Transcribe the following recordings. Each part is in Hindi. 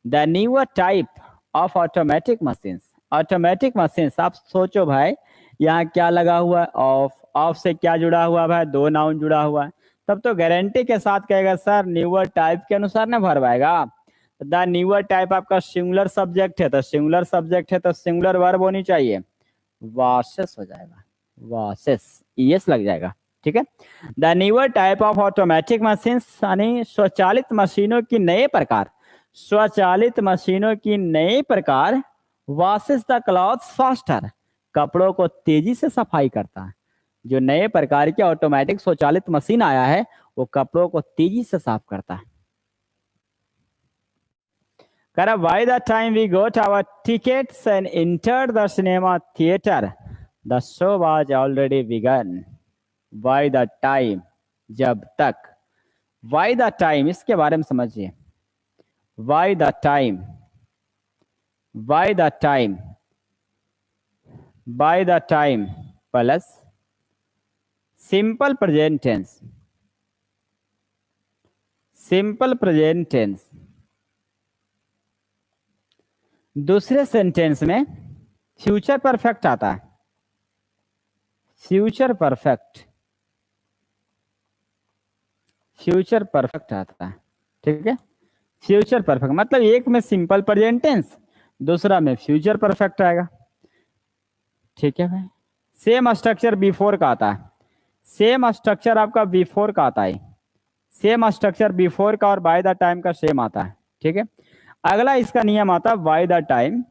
The newer type of automatic machines. Automatic machines, आप सोचो भाई यहाँ क्या लगा हुआ है, ऑफ। ऑफ से क्या जुड़ा हुआ है भाई, दो नाउन जुड़ा हुआ है। तब तो गारंटी के साथ कहेगा सर न्यूअर टाइप के अनुसार ना भरवाएगा। द न्यूअर टाइप आपका सिंगुलर सब्जेक्ट है, तो सिंगुलर सब्जेक्ट है तो सिंगुलर वर्ब होनी चाहिए, वासेस हो जाएगा, वासेस, ईएस लग जाएगा। ठीक है। The newer type of automatic machine, यानी स्वचालित मशीनों की नए प्रकार, स्वचालित मशीनों की नए प्रकार वॉशेस द क्लॉथ्स फास्टर, कपड़ों को तेजी से सफाई करता है। जो नए प्रकार के ऑटोमेटिक स्वचालित मशीन आया है वो कपड़ों को तेजी से साफ करता है। करा by the time we got our tickets and entered the cinema theatre the show was already begun. By the time, जब तक। बाय द टाइम, इसके बारे में समझिए। By the time, by the time, by the time plus simple present tense, simple present tense. दूसरे सेंटेंस में फ्यूचर परफेक्ट आता है, फ्यूचर परफेक्ट, फ्यूचर परफेक्ट आता है। ठीक है, फ्यूचर परफेक्ट मतलब एक में सिंपल प्रेजेंट टेंस, दूसरा में फ्यूचर परफेक्ट आएगा। ठीक है भाई। सेम स्ट्रक्चर बिफोर का आता है, सेम स्ट्रक्चर आपका बिफोर का आता है, सेम स्ट्रक्चर बिफोर का और बाय द टाइम का सेम आता है। ठीक है। अगला इसका नियम आता है bye the time,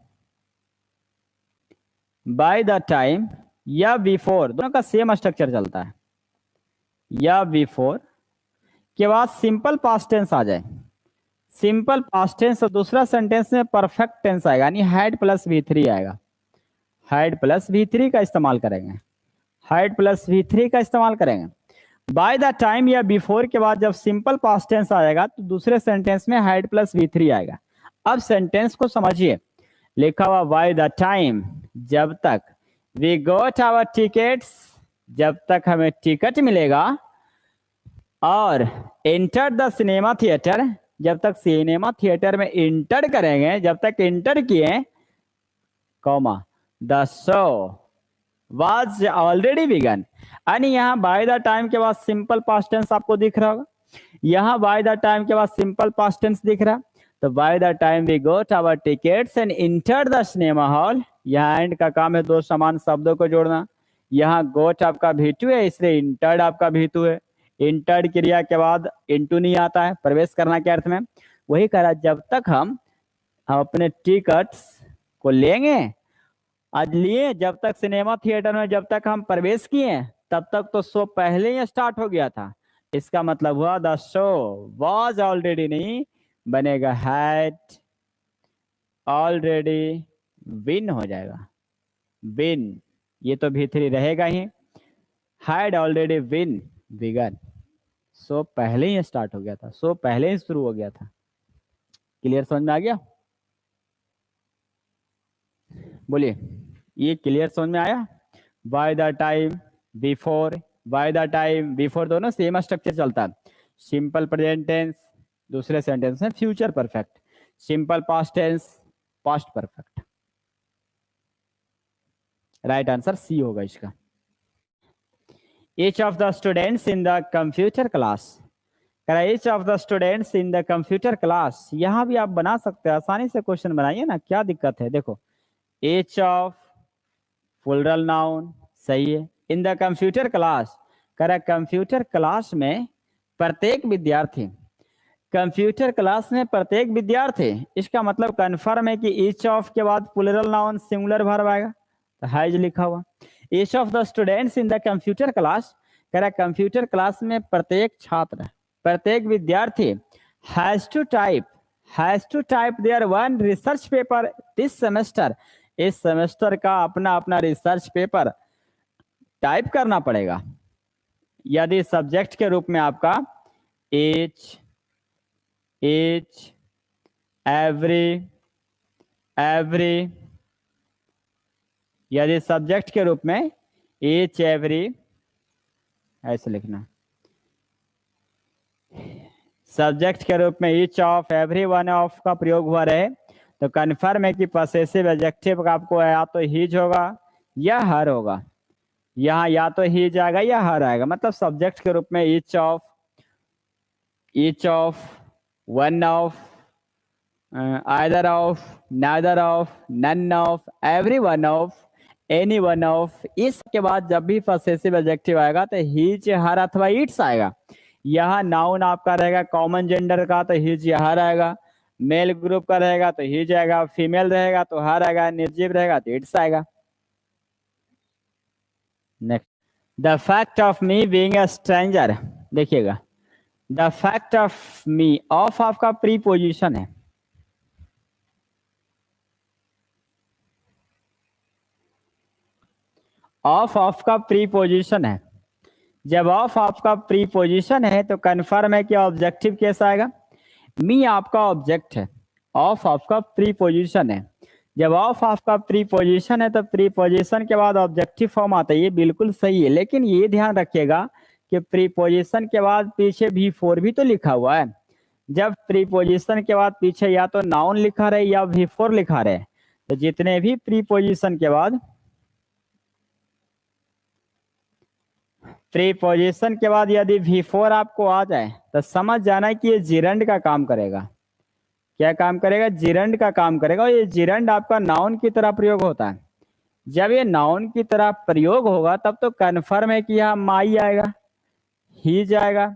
by the time या बिफोर दोनों का सेम स्ट्रक्चर चलता है, या बिफोर के बाद सिंपल पास्ट टेंस आ जाए, सिंपल पास्ट टेंस, और दूसरा सेंटेंस में परफेक्ट टेंस आएगा, यानी हैड प्लस V3 आएगा। हैड प्लस V3 का इस्तेमाल करेंगे, हैड प्लस V3 का इस्तेमाल करेंगे। बाय द टाइम या बिफोर के बाद जब सिंपल पास्ट टेंस आएगा तो दूसरे सेंटेंस में हैड प्लस V3 आएगा। अब सेंटेंस को समझिए, लिखा हुआ बाय द टाइम, जब तक, वी गॉट आवर टिकट्स, जब तक हमें टिकट मिलेगा, और एंटर द सिनेमा थिएटर, जब तक सिनेमा थिएटर में इंटर करेंगे, जब तक इंटर किए, comma, the show was already begun. यानी यहाँ बाय द टाइम के बाद सिंपल पास्ट टेंस आपको दिख रहा होगा, यहाँ बाय द टाइम के बाद सिंपल पास्ट टेंस दिख रहा है। तो by the time we got our tickets and enter the cinema hall, यहाँ एंड का काम है दो समान शब्दों को जोड़ना। यहाँ गोट आपका V2 है, इसलिए इंटर्ड आपका V2 है। इंटर्ड क्रिया के बाद इंटू नहीं आता है, प्रवेश करना के अर्थ में। वही करा, जब तक हम अपने टिकट्स को लेंगे, आज लिए, जब तक सिनेमा थिएटर में जब तक हम प्रवेश किए तब तक तो शो पहले ही स्टार्ट हो गया था। इसका मतलब हुआ द शो वाज ऑलरेडी नहीं बनेगा, हैड ऑलरेडी विन हो जाएगा, विन, ये तो V3 रहेगा ही। Had already been begun, show पहले ही स्टार्ट हो गया था, शो पहले ही शुरू हो गया था। क्लियर, समझ में आ गया? बोलिए, ये क्लियर समझ में आया? By the time, before, by the time before दोनों सेम स्ट्रक्चर चलता है। सिंपल प्रेजेंट टेंस, दूसरे सेंटेंस में future perfect, simple past tense, past perfect. Right answer C होगा इसका। each of the students in the computer class, each of the students in the computer class, यहां भी आप बना सकते हैं, आसानी से क्वेश्चन बनाइए ना, क्या दिक्कत है? देखो, each of प्लूरल नाउन सही है, इन द कंप्यूटर क्लास, करा कंप्यूटर क्लास में प्रत्येक विद्यार्थी, कंप्यूटर क्लास में प्रत्येक विद्यार्थी, इसका मतलब कन्फर्म है कि ईच ऑफ के बाद प्लूरल नाउन सिंगुलर वर्ब आएगा, तो हैज लिखा हुआ। Each of the students in the computer class, करा कंप्यूटर क्लास में प्रत्येक छात्र, प्रत्येक विद्यार्थी has to type their one research paper this semester, इस सेमेस्टर का अपना अपना रिसर्च पेपर टाइप करना पड़ेगा। यदि सब्जेक्ट के रूप में आपका एच एवरी, यदि सब्जेक्ट के रूप में एच एवरी, ऐसे लिखना, सब्जेक्ट के रूप में each of, every one of का प्रयोग हुआ रहे तो कन्फर्म है कि पॉसेसिव एडजेक्टिव का आपको या तो हीज होगा या हर होगा। यहाँ या तो हीज आएगा या हर आएगा, मतलब सब्जेक्ट के रूप में each of, one of, either of, neither of, none of, every one of, any one of. इसके बाद जब भी पॉसेसिव एडजेक्टिव आएगा तो हीज, हर अथवा इट्स आएगा। यहाँ नाउन आपका रहेगा कॉमन जेंडर का तो हीज या हर आएगा, मेल ग्रुप का रहेगा तो हीज आएगा, फीमेल रहेगा तो हर आएगा, निर्जीव रहेगा तो इट्स आएगा। Next, the fact of me being a stranger. देखिएगा, the fact of me, of आपका प्रीपोजिशन है, ऑफ का प्रीपोजिशन है। जब ऑफ आपका प्रीपोजिशन है तो कन्फर्म है कि ऑब्जेक्टिव कैसा आएगा, मी आपका ऑब्जेक्ट है, ऑफ आपका प्रीपोजिशन है। जब ऑफ आपका प्रीपोजिशन है तो प्रीपोजिशन के बाद ऑब्जेक्टिव फॉर्म आता है, ये बिल्कुल सही है। लेकिन ये ध्यान रखिएगा कि प्रीपोजिशन के बाद पीछे V4 भी तो लिखा हुआ है। जब प्रीपोजिशन के बाद पीछे या तो नाउन लिखा रहे या V4 लिखा रहे, तो जितने भी प्रीपोजिशन के बाद यदि V4 आपको आ जाए तो समझ जाना कि ये जिरंड का काम करेगा। क्या काम करेगा? जिरंड का काम करेगा। और ये जिरंड आपका नाउन की तरह प्रयोग होता है। जब ये नाउन की तरह प्रयोग होगा तब तो कन्फर्म है कि यहाँ माई आएगा, ही जाएगा,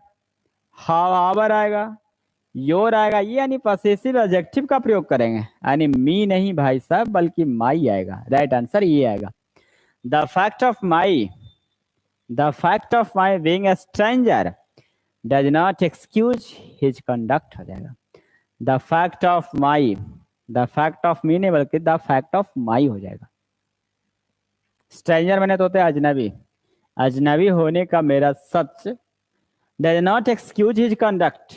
हावर आएगा, योर आएगा, ये यानी पॉसेसिव एडजेक्टिव का प्रयोग करेंगे, यानी मी नहीं भाई साहब बल्कि माई आएगा। राइट आंसर ये आएगा। The fact of my being a stranger does not excuse his conduct हो जाएगा। The fact of my, the fact of मी नहीं बल्कि द फैक्ट ऑफ माई हो जाएगा। स्ट्रेंजर मैंने तो होते अजनबी, अजनबी होने का मेरा सच does not excuse his conduct,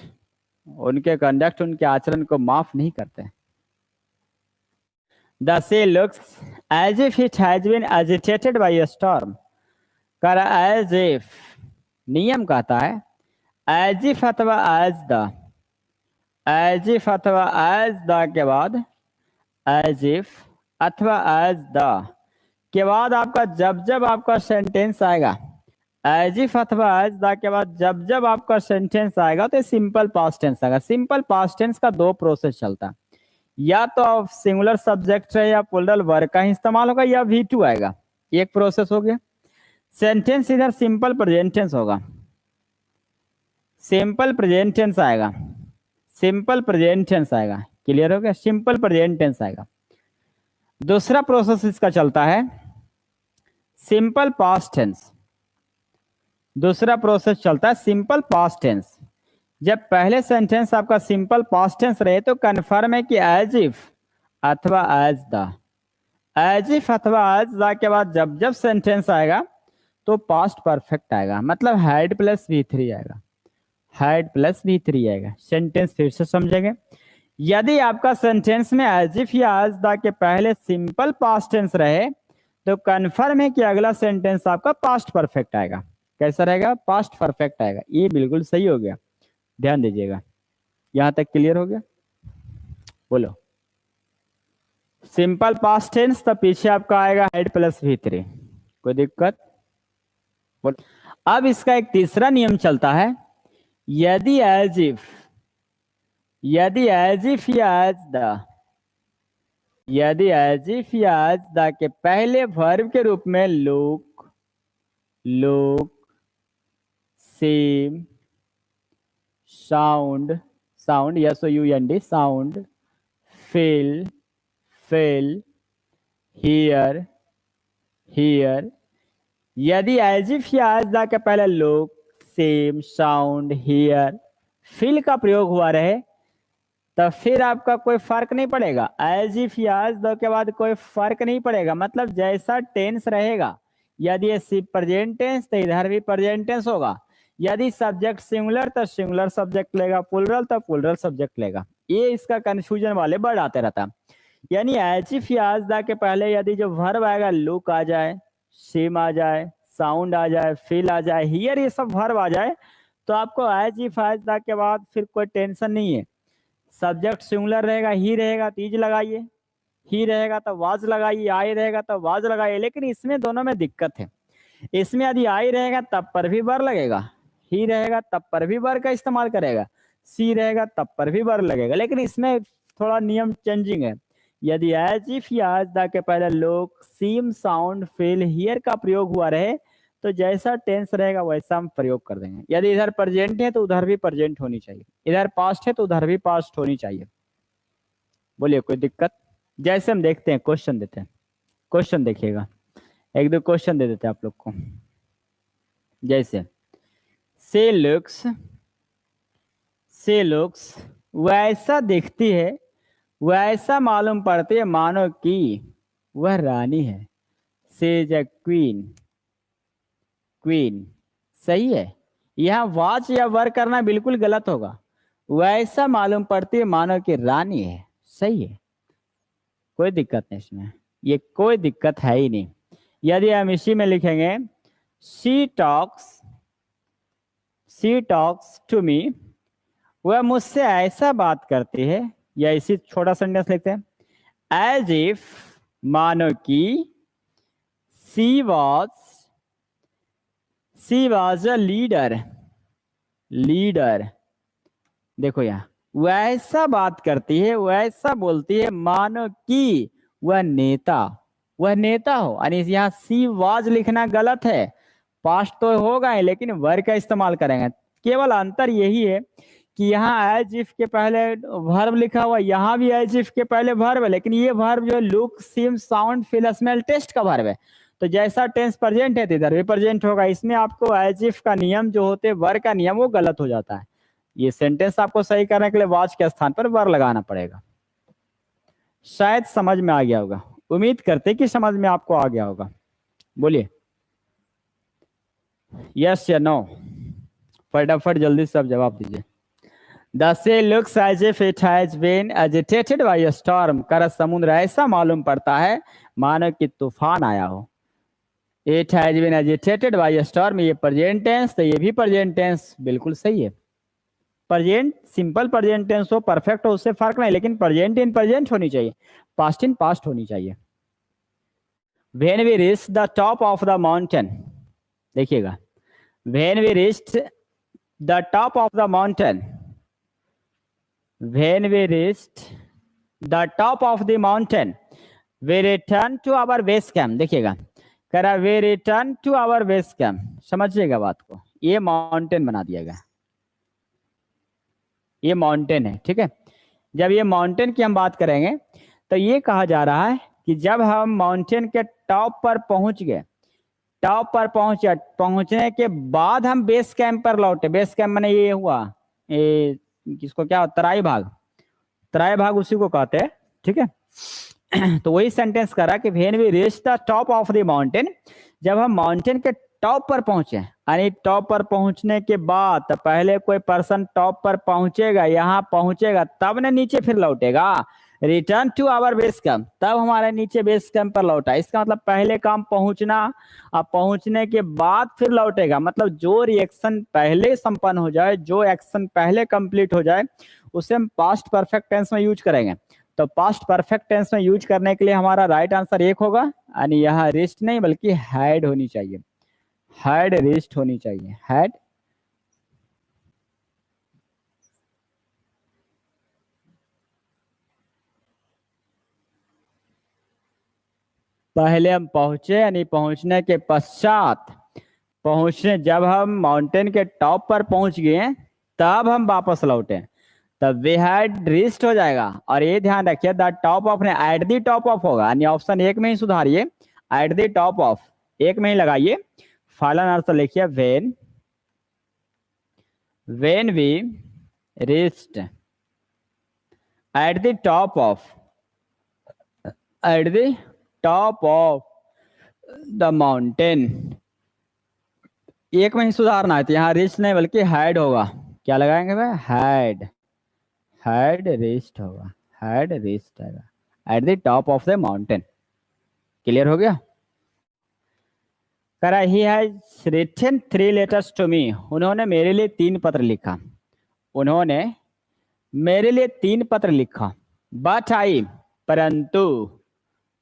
उनके कंडक्ट, उनके आचरण को माफ नहीं करते। The sea looks as if it has been agitated by a storm। कर as if, नियम कहता है as if अथवा as the, as if अथवा as the के बाद as if अथवा as the के बाद आपका जब जब आपका सेंटेंस आएगा, as if अथवा as the के बाद जब जब आपका सेंटेंस आएगा तो सिंपल पास्ट टेंस आएगा। सिंपल पास्ट टेंस का दो प्रोसेस चलता है, या तो सिंगुलर सब्जेक्ट है या प्लूरल वर्ब का इस्तेमाल होगा या V2 आएगा, एक प्रोसेस हो गया। सेंटेंस इधर सिंपल प्रेजेंट टेंस होगा, सिंपल प्रेजेंट टेंस आएगा, सिंपल प्रेजेंट टेंस आएगा। क्लियर हो गया? सिंपल प्रेजेंट टेंस आएगा। दूसरा प्रोसेस इसका चलता है सिंपल पास्ट टेंस। दूसरा प्रोसेस चलता है सिंपल पास्ट टेंस। जब पहले सेंटेंस आपका सिंपल पास्ट टेंस रहे तो कन्फर्म है कि एज इफ अथवा एज द, एज इफ अथवा एज द के बाद जब जब सेंटेंस आएगा तो पास्ट परफेक्ट आएगा, मतलब हैड प्लस V3 आएगा, हैड प्लस V3 आएगा। सेंटेंस फिर से समझेंगे। यदि आपका सेंटेंस में एज इफ या एज द के पहले सिंपल पास्ट टेंस रहे तो कन्फर्म है कि अगला सेंटेंस आपका पास्ट परफेक्ट आएगा। कैसा रहेगा? पास्ट परफेक्ट आएगा। ये बिल्कुल सही हो गया, ध्यान दीजिएगा। यहां तक क्लियर हो गया? बोलो। सिंपल पास्ट टेंस तो पीछे आपका आएगा हेड प्लस V3, कोई दिक्कत? बोलो। अब इसका एक तीसरा नियम चलता है, यदि एज इफ या एज द, यदि एज इफ या एज द के पहले वर्ब के रूप में look, same, sound, SOUND, sound, feel, here, यदि एज इफ या एज द के पहले look, same, sound, here, feel का प्रयोग हुआ रहे तो फिर आपका कोई फर्क नहीं पड़ेगा। एज इफ या एज द के बाद कोई फर्क नहीं पड़ेगा, मतलब जैसा टेंस रहेगा, यदि ये प्रेजेंट टेंस तो इधर भी प्रेजेंट टेंस होगा, यदि सब्जेक्ट सिंगुलर तो सिंगुलर सब्जेक्ट लेगा, प्लूरल तो प्लूरल सब्जेक्ट लेगा। ये इसका कंफ्यूजन वाले वर्ड आते रहता है। यानी एज इफ या एज द के पहले यदि जो वर्ब आएगा लुक आ जाए, सेम आ जाए, साउंड आ जाए, फील आ जाए, हियर, ये सब वर्ब आ जाए तो आपको एज इफ एज द के बाद फिर कोई टेंशन नहीं है। सब्जेक्ट सिंगुलर रहेगा, ही रहेगा तो इज लगाइए, ही रहेगा तो वाज लगाइए, आई रहेगा तो वाज लगाइए। लेकिन इसमें दोनों में दिक्कत है। इसमें यदि आई रहेगा तब पर भी वर लगेगा, ही रहेगा तब पर भी वर का इस्तेमाल करेगा, सी रहेगा तब पर भी वर लगेगा। लेकिन इसमें थोड़ा नियम चेंजिंग है। यदि एज इफ या एज द के पहले लोग सीम साउंड फील हियर का प्रयोग हुआ रहे तो जैसा टेंस रहेगा वैसा हम प्रयोग कर देंगे। यदि इधर प्रेजेंट है तो उधर भी प्रेजेंट होनी चाहिए, इधर पास्ट है तो उधर भी पास्ट होनी चाहिए। बोलिए कोई दिक्कत? जैसे हम देखते हैं, क्वेश्चन देते हैं, क्वेश्चन देखिएगा, एक दो क्वेश्चन दे देते हैं आप लोग को। जैसे से लुक्स वैसा दिखती है, वैसा मालूम पड़ती है मानो कि वह रानी है। से इज ए क्वीन, क्वीन सही है। यहाँ वाच या वर करना बिल्कुल गलत होगा। वैसा मालूम पड़ती है मानो कि रानी है, सही है, कोई दिक्कत नहीं इसमें, ये कोई दिक्कत है ही नहीं। यदि हम इसी में लिखेंगे शी टॉक्स टू मी, वह मुझसे ऐसा बात करती है, या इसी छोटा सेंटेंस लिखते हैं एज इफ मानो कि सी वॉज अ लीडर। देखो यहाँ वैसा बात करती है, वैसा बोलती है मानो कि वह नेता हो। यानी यहाँ सी वाज लिखना गलत है, पास्ट तो होगा ही लेकिन वर का इस्तेमाल करेंगे। केवल अंतर यही है कि यहाँ एज इफ के पहले वर्ब लिखा हुआ, यहाँ भी एज इफ के पहले वर्ब है, लेकिन ये वर्ब जो लुक सीम साउंड फील स्मेल टेस्ट का वर्ब है। तो जैसा टेंस प्रेजेंट है तो इधर भी प्रेजेंट होगा। इसमें आपको एज इफ का नियम जो होते हैं, वर का नियम, वो गलत हो जाता है। ये सेंटेंस आपको सही करने के लिए वाच के स्थान पर वर लगाना पड़ेगा। शायद समझ में आ गया होगा, उम्मीद करते कि समझ में आपको आ गया होगा। बोलिए यस या नो, फटाफट जल्दी से सब जवाब दीजिए। The sea looks as if it has been agitated by a storm. कर समुद्र ऐसा मालूम पड़ता है मानो कि तूफान आया हो। It has been agitated by a storm, ये प्रेजेंट टेंस, तो ये भी प्रेजेंट टेंस बिल्कुल सही है। प्रेजेंट सिंपल प्रेजेंट टेंस हो, परफेक्ट हो, उससे फर्क नहीं, लेकिन प्रेजेंट इन प्रेजेंट होनी चाहिए, पास्ट इन पास्ट होनी चाहिए। When we reached the top of the mountain, देखिएगा, when we reached the top of the mountain, when we reached the top of the mountain, we returned to our base camp। देखिएगा, करा we return to our base camp, समझिएगा बात को, ये माउंटेन बना दिया गया, ये माउंटेन है, ठीक है। जब ये माउंटेन की हम बात करेंगे तो ये कहा जा रहा है कि जब हम माउंटेन के टॉप पर पहुंच गए, टॉप पर पहुंचने के बाद हम बेस कैंप पर लौटे। बेस कैंप मैंने ये हुआ, ये किसको क्या, तराई भाग उसी को कहते हैं, ठीक है। तो वही सेंटेंस करा कि when we reach the top of the mountain, जब हम माउंटेन के टॉप पर पहुंचे, यानी टॉप पर पहुंचने के बाद तो पहले कोई पर्सन टॉप पर पहुंचेगा, यहाँ पहुंचेगा, तब ने नीचे फिर लौटेगा। Return to our base camp, तब हमारे नीचे बेस कैंप पर लौटा। इसका मतलब पहले काम पहुंचना, अब पहुंचने के बाद फिर लौटेगा। मतलब जो रिएक्शन पहले संपन्न हो जाए, जो एक्शन पहले कंप्लीट हो जाए, उसे हम पास्ट परफेक्ट टेंस में यूज करेंगे। तो पास्ट परफेक्ट टेंस में यूज करने के लिए हमारा राइट आंसर एक होगा, यानी यहाँ रेस्ट नहीं बल्कि हैड होनी चाहिए, हैड रेस्ट होनी चाहिए, हैड। पहले हम पहुंचे, यानी पहुंचने के पश्चात, जब हम माउंटेन के टॉप पर पहुंच गए तब हम वापस लौटे, तब वी हैड रीच्ड हो जाएगा। और ये ध्यान रखिए द टॉप ऑफ ने एट द टॉप ऑफ होगा, यानी ऑप्शन एक में ही सुधारिए, एट द टॉप ऑफ एक में ही लगाइए। फाइनल आंसर लिखिए when we reached at the top of the mountain, एक में ही सुधारना है, तो यहाँ रिच नहीं बल्कि हैड होगा। क्या लगाएंगे भाई, हैड रिच्ड होगा, had reached at the top of the mountain. Clear हो गया? करा he has written 3 letters to me, उन्होंने मेरे लिए 3 पत्र लिखा, उन्होंने मेरे लिए 3 पत्र लिखा। बट आई, परंतु,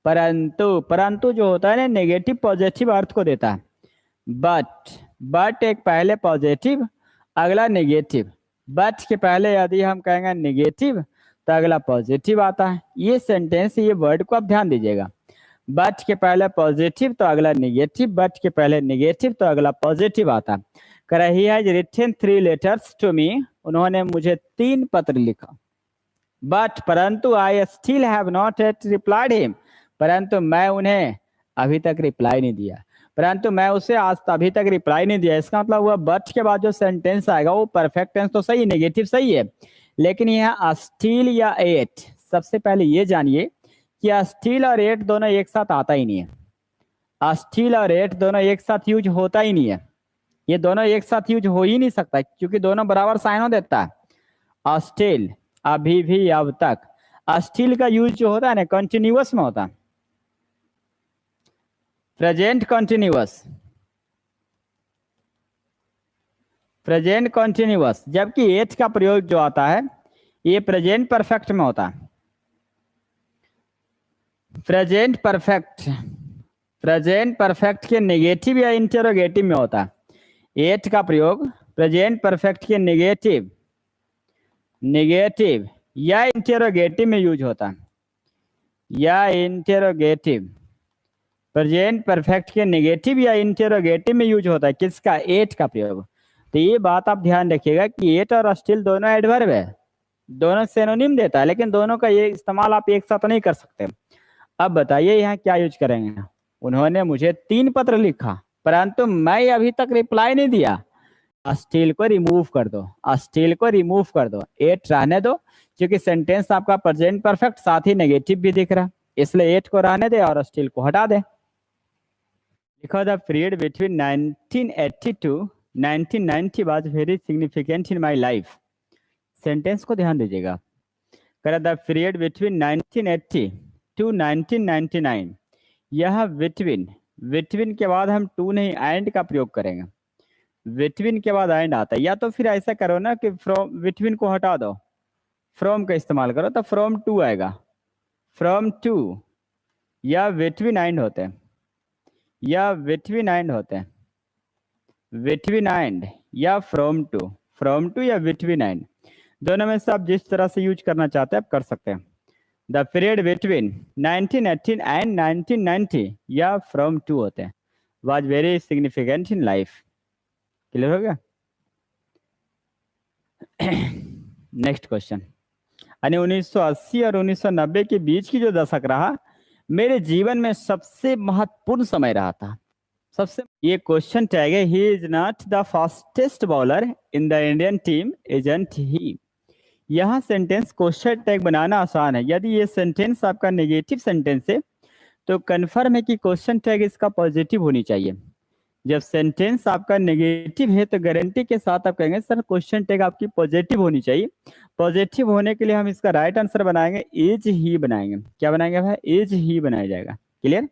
परंतु, परंतु जो होता है ना नेगेटिव पॉजिटिव अर्थ को देता है। बट एक पहले पॉजिटिव अगला नेगेटिव, बट के पहले यदि हम कहेंगे नेगेटिव तो अगला पॉजिटिव आता है। ये सेंटेंस, ये वर्ड को आप ध्यान दीजिएगा। बट के पहले पॉजिटिव तो अगला नेगेटिव, बट के पहले नेगेटिव तो अगला पॉजिटिव आता है। कह रहा he has written 3 letters to me, उन्होंने मुझे 3 पत्र लिखा। बट परंतु I still have not yet replied him, परंतु मैं उन्हें अभी तक रिप्लाई नहीं दिया, परंतु मैं उसे आज अभी तक रिप्लाई नहीं दिया। इसका मतलब हुआ बट के बाद जो सेंटेंस आएगा वो परफेक्ट टेंस तो सही, नेगेटिव सही है, लेकिन यहाँ स्टिल या एट, सबसे पहले ये जानिए कि स्टिल और एट दोनों एक साथ आता ही नहीं है। स्टिल और एट दोनों एक साथ यूज होता ही नहीं है, ये दोनों एक साथ यूज हो ही नहीं सकता, क्योंकि दोनों बराबर साइन हो देता है। स्टिल अभी भी, अब तक। स्टिल का यूज जो होता है ना कंटिन्यूअस में होता है, प्रेजेंट कंटिन्यूअस, प्रेजेंट कंटिन्यूअस, जबकि एट का प्रयोग जो आता है ये प्रेजेंट परफेक्ट में होता है। प्रेजेंट परफेक्ट, प्रेजेंट परफेक्ट के नेगेटिव या इंटेरोगेटिव में होता है। एट का प्रयोग प्रेजेंट परफेक्ट के नेगेटिव, नेगेटिव या इंटेरोगेटिव में यूज होता है, या इंटेरोगेटिव, प्रेजेंट परफेक्ट के नेगेटिव या इंटेरोगेटिव में यूज होता है। किसका? एट का प्रयोग। तो ये बात आप ध्यान रखिएगा कि एट और स्टिल दोनों एडवर्ब है, दोनों सिनोनिम देता है, लेकिन दोनों का ये इस्तेमाल आप एक साथ नहीं कर सकते। अब बताइए यहाँ क्या यूज करेंगे। उन्होंने मुझे 3 पत्र लिखा, परंतु मैं अभी तक रिप्लाई नहीं दिया। स्टिल को रिमूव कर दो, स्टिल को रिमूव कर दो, एट रहने दो, क्योंकि सेंटेंस आपका प्रेजेंट परफेक्ट साथ ही नेगेटिव भी दिख रहा, इसलिए एट को रहने दे और स्टिल को हटा दे। लिखो the period between 1980 to 1990 was very significant in my life. Sentence को ध्यान दीजिएगा। कह द पीरियड बिटवीन 1980 to 1999, यह बिटवीन, बिटवीन के बाद हम टू नहीं एंड का प्रयोग करेंगे। बिटवीन के बाद एंड आता है, या तो फिर ऐसा करो ना कि फ्रॉम, बिटवीन को हटा दो, फ्रॉम का इस्तेमाल करो, तो फ्रॉम टू आएगा, फ्रॉम टू, या बिटवीन एंड होते हैं, या बिटवीन एंड होते हैं, बिटवीन एंड या फ्रॉम टू, फ्रॉम टू या बिटवीन एंड, दोनों में से आप जिस तरह से यूज करना चाहते हैं आप कर सकते हैं। द पीरियड बिटवीन 1918 एंड 1990 या फ्रॉम टू होते हैं, was very significant in life. Clear हो गया? Next question. यानी 1980 और 1990 के बीच की जो दशक रहा मेरे जीवन में सबसे महत्वपूर्ण समय रहा था। सबसे, ये क्वेश्चन टैग है, he is not the fastest bowler in the Indian team, isn't he. यह सेंटेंस क्वेश्चन टैग बनाना आसान है। यदि ये सेंटेंस आपका नेगेटिव सेंटेंस है तो कन्फर्म है कि क्वेश्चन टैग इसका पॉजिटिव होनी चाहिए। जब सेंटेंस आपका नेगेटिव है तो गारंटी के साथ आप कहेंगे सर क्वेश्चन टैग आपकी पॉजिटिव होनी चाहिए। पॉजिटिव होने के लिए हम इसका राइट आंसर बनाएंगे, इज ही बनाएंगे। क्या बनाएंगे भाई? इज ही बनाया जाएगा। Clear?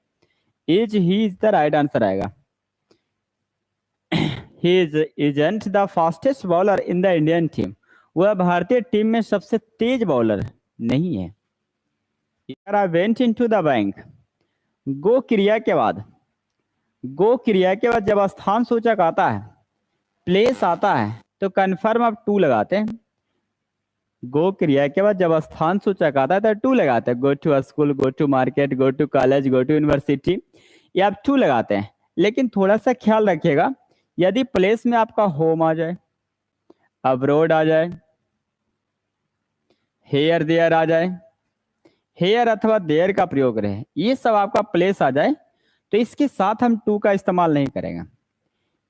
Is he is the right answer आएगा। He isn't the fastest bowler in the Indian team, वह भारतीय टीम में सबसे तेज बॉलर नहीं है। I went into the bank, go क्रिया के बाद, गो क्रिया के बाद जब स्थान सूचक आता है, प्लेस आता है, तो कन्फर्म आप टू लगाते हैं। गो क्रिया के बाद जब स्थान सूचक आता है तो टू लगाते हैं। Go to school, go to market, go to college, go to university, ये आप टू लगाते हैं। लेकिन थोड़ा सा ख्याल रखिएगा, यदि प्लेस में आपका होम आ जाए, अब्रोड आ जाए, हेयर देयर आ जाए, हेयर अथवा देयर का प्रयोग रहे, ये सब आपका प्लेस आ जाए तो इसके साथ हम टू का इस्तेमाल नहीं करेंगे।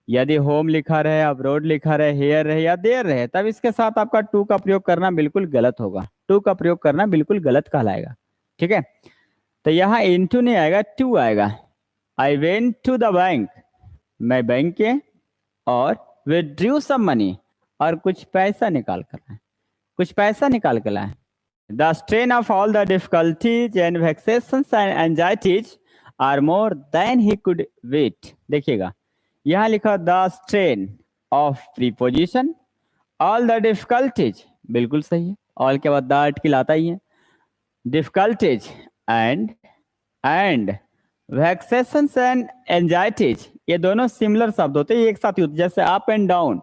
यदि होम लिखा रहे, अब्रोड लिखा रहे, हेयर रहे या देयर रहे, तब इसके साथ आपका टू का प्रयोग करना बिल्कुल गलत होगा। टू का प्रयोग करना बिल्कुल गलत कहलाएगा। ठीक है, तो यहाँ इनटू नहीं आएगा, टू आएगा। I went to the bank, मैं बैंक के, और विथड्रू सम मनी, और कुछ पैसा निकाल कर लाए, कुछ पैसा निकाल कर लाए। The strain of all the difficulties and vexations and anxieties are more than he could wait. देखिएगा यहाँ लिखा the strain of preposition, all the difficulties, बिल्कुल सही है, ऑल के बाद द आर्टिकल आता ही है। डिफिकल्टीज एंड वैक्सेशंस एंड एंजाइटीज, ये दोनों सिमिलर शब्द होते हैं, एक साथ यूज, जैसे अप एंड डाउन,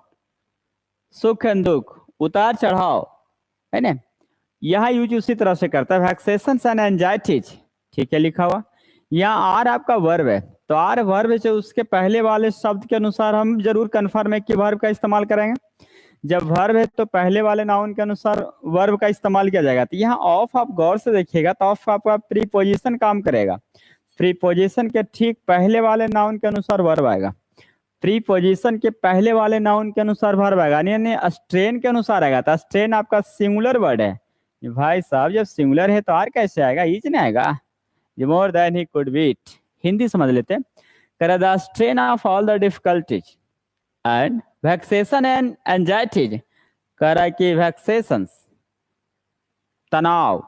सुख एंड दुख, उतार चढ़ाव, है ना, यहाँ यूज उसी तरह से करता है। वैक्सेशंस एंड एंजाइटीज, ठीक है लिखा हुआ। यहाँ आर आपका वर्ब है, तो आर वर्ब से उसके पहले वाले शब्द के अनुसार हम जरूर कन्फर्म है कि वर्ब का इस्तेमाल करेंगे। जब वर्ब है तो पहले वाले नाउन के अनुसार वर्ब का इस्तेमाल किया जाएगा। तो यहाँ ऑफ आप गौर से देखिएगा तो ऑफ आपका प्रीपोजिशन काम करेगा, प्रीपोजिशन के ठीक पहले वाले नाउन के अनुसार वर्ब आएगा, प्रीपोजिशन के पहले वाले नाउन के अनुसार वर्ब आएगा, यानी स्ट्रेन के अनुसार आएगा। तो स्ट्रेन आपका सिंगुलर वर्ड है भाई साहब, जब सिंगुलर है तो आर कैसे आएगा, इज नहीं आएगा। More than he could beat, Hindi समझ लेते हैं। कर the strain of all the difficulties and vexation and anxieties, करा कि वैक्सेशंस तनाव,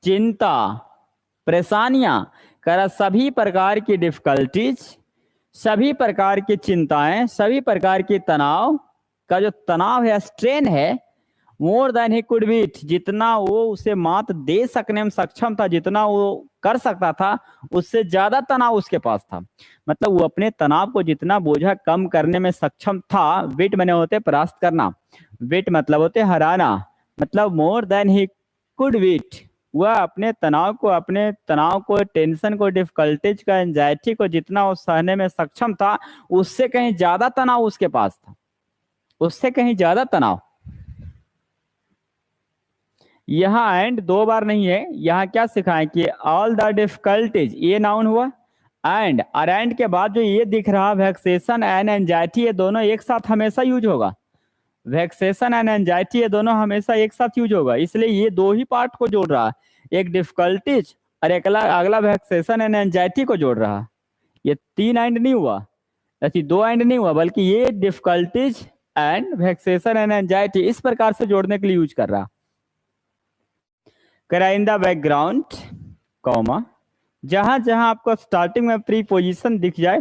चिंता, परेशानियां, करा सभी प्रकार की डिफिकल्टीज, सभी प्रकार की चिंताएं, सभी प्रकार की तनाव का जो तनाव है, स्ट्रेन है, more than he could beat, जितना वो उसे मात दे सकने में सक्षम था, जितना वो कर सकता था, उससे ज्यादा तनाव उसके पास था। मतलब वो अपने तनाव को जितना बोझा कम करने में सक्षम था, बीट मैंने होते परास्त करना, बीट मतलब होते हराना, मतलब more than he could beat, वह अपने तनाव को, टेंशन को, डिफिकल्टीज का, एंजाइटी को जितना वो सहने में सक्षम था, उससे कहीं ज्यादा तनाव उसके पास था, उससे कहीं ज्यादा तनाव। यहाँ एंड दो बार नहीं है, यहाँ क्या सिखाएं कि ऑल द डिफिकल्टीज, ये नाउन हुआ, एंड, और एंड के बाद जो ये दिख रहा वैक्सेशन एंड एंजाइटी, ये दोनों एक साथ हमेशा यूज होगा, वैक्सेशन एंड एंजाइटी ये दोनों हमेशा एक साथ यूज होगा, इसलिए ये दो ही पार्ट को जोड़ रहा है, एक डिफिकल्टीज और एक अगला वैक्सेशन एंड एंजाइटी को जोड़ रहा है। ये तीन एंड नहीं हुआ, ऐसी दो एंड नहीं हुआ, बल्कि ये difficulties and vexation and anxiety इस प्रकार से जोड़ने के लिए यूज कर रहा। करा इन द बैकग्राउंड कॉमा, जहां जहां आपको स्टार्टिंग में प्रीपोजिशन दिख जाए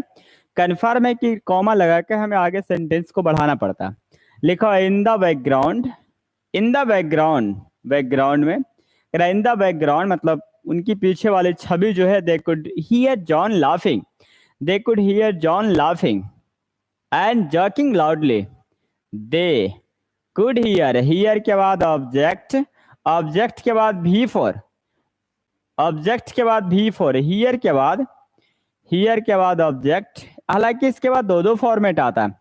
कन्फर्म है कि कॉमा लगा के हमें आगे सेंटेंस को बढ़ाना पड़ता है। लिखो इन the background, in the background, background में करा इन द बैकग्राउंड मतलब उनकी पीछे वाली छवि जो है, they could hear John laughing, they could hear John laughing and joking loudly, they could hear, hear के बाद ऑब्जेक्ट, ऑब्जेक्ट के बाद भी फॉर, ऑब्जेक्ट के बाद भी फॉर, हियर के बाद ऑब्जेक्ट, हालांकि इसके बाद दो दो फॉर्मेट आता है,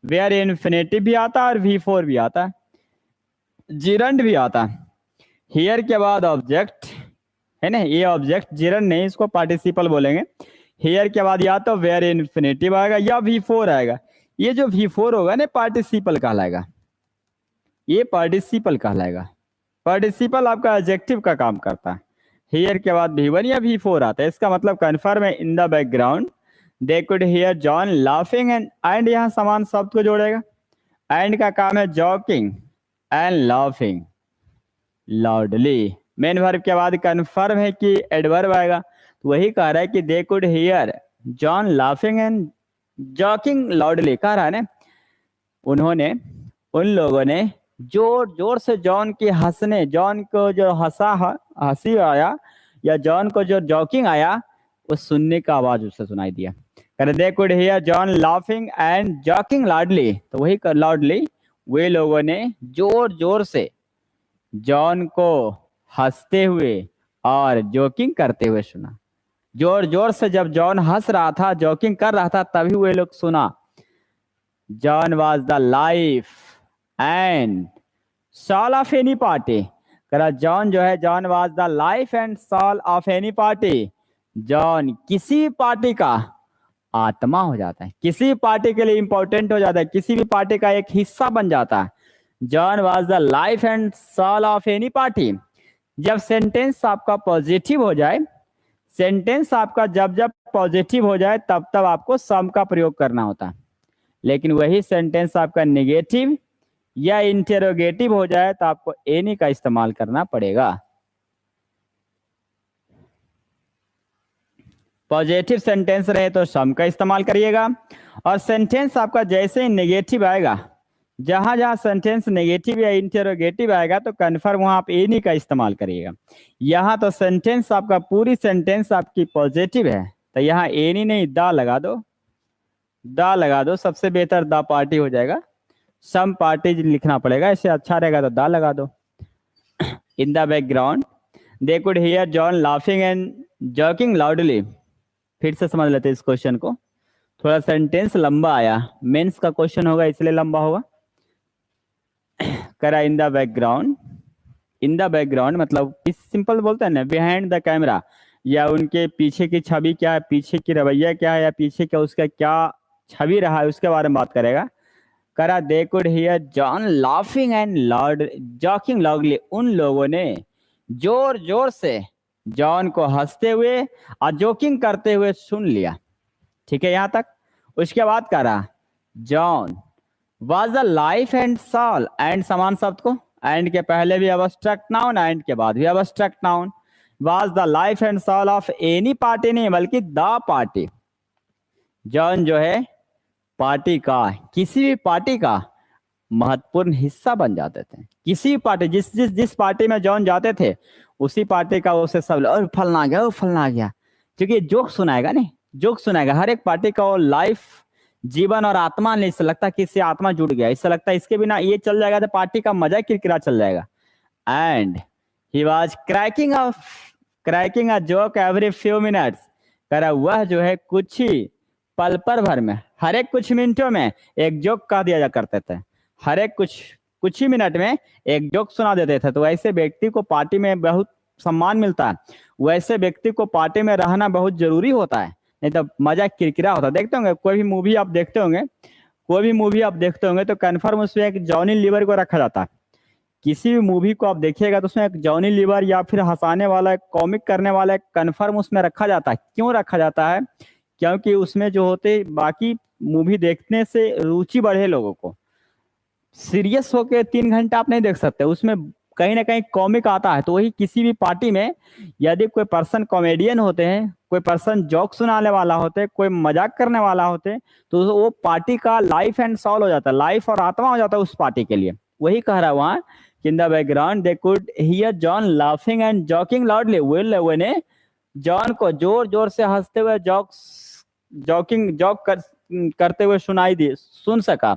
वेयर इन्फिनेटिव भी आता है और भी फोर भी आता है, जिरंड भी आता है। हियर के बाद ऑब्जेक्ट है ना, ये ऑब्जेक्ट जिरंड नहीं, इसको पार्टिसिपल बोलेंगे। हियर के बाद या तो वेयर इन्फिनेटिव आएगा या भी फोर आएगा, ये जो भी फोर होगा ना पार्टिसिपल कहलाएगा, ये पार्टिसिपल कहलाएगा। पार्टिसिपल आपका एडजेक्टिव का काम करता है। हियर के बाद भी वन या भी फोर आता है, इसका मतलब कन्फर्म है in the background they could hear John laughing and यहाँ समान शब्द को जोड़ेगा, एंड का काम है joking and laughing loudly. Main verb के बाद कन्फर्म है कि एडवर्ब आएगा, तो वही कह रहा है कि they could hear John laughing and joking loudly, कह रहा है ना उन्होंने, उन लोगों ने जोर जोर से जॉन के हंसने, जॉन को जो हंसी आया या जॉन को जो जॉकिंग आया वो सुनने का आवाज उससे सुनाई दिया। They could hear John laughing and joking loudly, तो वही लाउडली वे लोगों ने जोर जोर से जॉन को हंसते हुए और जोकिंग करते हुए सुना। जोर जोर से जब जॉन हंस रहा था, जोकिंग कर रहा था, तभी वे लोग सुना। John was the life and soul of any party, करा जॉन जो है, John was the life and soul of any party, John किसी पार्टी का आत्मा हो जाता है, किसी पार्टी के लिए इंपॉर्टेंट हो जाता है, किसी भी पार्टी का एक हिस्सा बन जाता है। John was the life and soul of any party. जब सेंटेंस आपका पॉजिटिव हो जाए, सेंटेंस आपका जब पॉजिटिव हो जाए तब तब आपको सम का प्रयोग करना होता है, लेकिन वही सेंटेंस आपका नेगेटिव या इंटेरोगेटिव हो जाए तो आपको एनी का इस्तेमाल करना पड़ेगा। पॉजिटिव सेंटेंस रहे तो सम का इस्तेमाल करिएगा, और सेंटेंस आपका जैसे ही नेगेटिव आएगा, जहां जहां सेंटेंस नेगेटिव या इंटरोगेटिव आएगा तो कन्फर्म वहां आप एनी का इस्तेमाल करिएगा। यहाँ तो सेंटेंस आपका, पूरी सेंटेंस आपकी पॉजिटिव है तो यहाँ एनी नहीं दा लगा दो, दा लगा दो, सबसे बेहतर दा पार्टी हो जाएगा। सम पार्टी लिखना पड़ेगा, इससे अच्छा रहेगा तो दा लगा दो। In the background they could hear John laughing and joking loudly. फिर से समझ लेते हैं इस क्वेश्चन को, थोड़ा सेंटेंस लंबा आया, मेंस का क्वेश्चन होगा इसलिए लंबा होगा। करा इन the background, in the background मतलब इस सिंपल बोलते हैं ना, बिहाइंड द कैमरा, या उनके पीछे की छवि क्या है, पीछे की रवैया क्या है, या पीछे का उसका क्या छवि रहा है, उसके बारे में बात करेगा। करा they could hear John laughing and loud joking loudly, उन लोगों ने जोर जोर से जॉन को हंसते हुए और जोकिंग करते हुए सुन लिया। ठीक है यहाँ तक। उसके बाद करा John was the life and soul, and समान शब्द को, एंड के पहले भी अबस्ट्रैक्ट नाउन, एंड के बाद भी abstract noun. Was the life and soul of any party नहीं बल्कि द पार्टी। जॉन जो है पार्टी का, किसी भी पार्टी का महत्वपूर्ण हिस्सा बन जाते थे। किसी भी पार्टी, जिस पार्टी में जॉन जाते थे उसी पार्टी का उसे सब और फलना आ गया, वो फलना आ गया, क्योंकि जोक सुनाएगा नहीं, जोक सुनाएगा। हर एक पार्टी का वो लाइफ, जीवन और आत्मा नहीं, इससे लगता है कि इससे आत्मा जुड़ गया, इससे लगता है इसके बिना ये चल जाएगा तो पार्टी का मजा किरकिरा चल जाएगा। And he was cracking a joke every few minutes. करा वह जो है कुछ ही पल पर भर में, हर एक कुछ मिनटों में एक जोक कह दिया जा करते थे, हर एक कुछ ही मिनट में एक जोक सुना देते थे। तो ऐसे व्यक्ति को पार्टी में बहुत सम्मान मिलता है, वैसे व्यक्ति को पार्टी में रहना बहुत जरूरी होता है, नहीं तो मजा किरकिरा होता है। देखते होंगे कोई भी मूवी आप देखते होंगे, कोई भी मूवी आप देखते होंगे तो कन्फर्म उसमें एक जॉनी लीवर को रखा जाता है। किसी भी मूवी को आप देखिएगा तो उसमें एक जॉनी लीवर या फिर हंसाने वाला, कॉमिक करने वाला कन्फर्म उसमें रखा जाता है। क्यों रखा जाता है? क्योंकि उसमें जो होते, बाकी मूवी देखने से रुचि बढ़े लोगों को। सीरियस होके 3 घंटा आप नहीं देख सकते, उसमें कहीं ना कहीं कॉमिक आता है। तो वही किसी भी पार्टी में यदि कोई पर्सन कॉमेडियन होते हैं, कोई पर्सन जोक सुनाने वाला होते, कोई मजाक करने वाला होते, तो वो पार्टी का लाइफ एंड सॉल हो जाता है, लाइफ और आत्मा हो जाता है उस पार्टी के लिए। वही कह रहा है वहां, in the background they could hear John laughing and joking loudly. वो लोगों ने जॉन को जोर जोर से हंसते हुए जोक करते हुए सुन सका।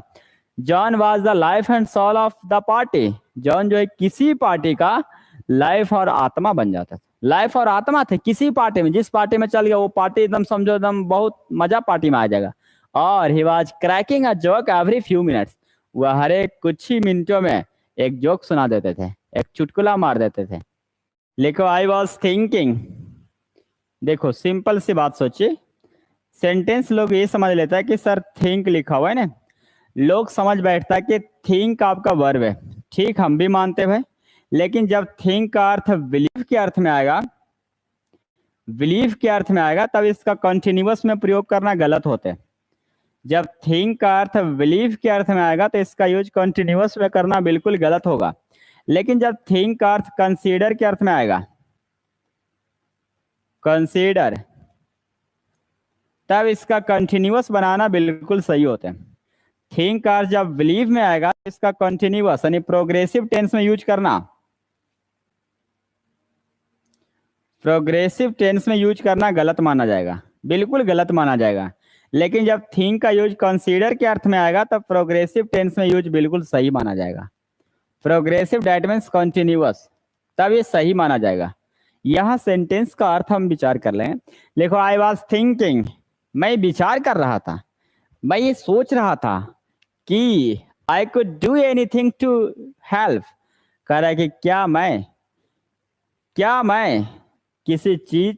John was the life and soul of the party. John जो है किसी पार्टी का लाइफ और आत्मा बन जाता था, लाइफ और आत्मा थे किसी पार्टी में। जिस पार्टी में चल गया वो पार्टी एकदम समझो एकदम बहुत मजा पार्टी में आ जाएगा। और he was cracking a joke every few minutes, वह हर एक कुछ ही मिनटों में एक जोक सुना देते थे, एक चुटकुला मार देते थे। लिखो आई वॉज थिंकिंग। देखो सिंपल सी बात सोचिए, सेंटेंस लोग ये समझ लेता है कि सर थिंक लिखा हुआ है ना, लोग समझ बैठता है कि थिंक आपका वर्ब है। ठीक, हम भी मानते भाई, लेकिन जब थिंक का अर्थ बिलीव के अर्थ में आएगा, बिलीव के अर्थ में आएगा, तब इसका कंटिन्यूअस में प्रयोग करना गलत होता है। जब थिंक का अर्थ बिलीव के अर्थ में आएगा तो इसका यूज कंटिन्यूअस में करना बिल्कुल गलत होगा। लेकिन जब थिंक का अर्थ कंसीडर के अर्थ में आएगा, कंसीडर, तब इसका कंटिन्यूअस बनाना बिल्कुल सही होता है। थिंक का अर्थ जब बिलीव में आएगा तो इसका कंटिन्यूअस यानी प्रोग्रेसिव टेंस में यूज करना, प्रोग्रेसिव टेंस में यूज करना गलत माना जाएगा, बिल्कुल गलत माना जाएगा। लेकिन जब थिंक का यूज कंसीडर के अर्थ में आएगा तब प्रोग्रेसिव टेंस में यूज बिल्कुल सही माना जाएगा। प्रोग्रेसिव दैट मीन्स कंटिन्यूअस, तब ये सही माना जाएगा। यह सेंटेंस का अर्थ हम विचार कर लें। देखो आई वॉज थिंकिंग, मैं विचार कर रहा था, मैं ये सोच रहा था कि I could do anything to help. कह रहा है कि क्या मैं किसी चीज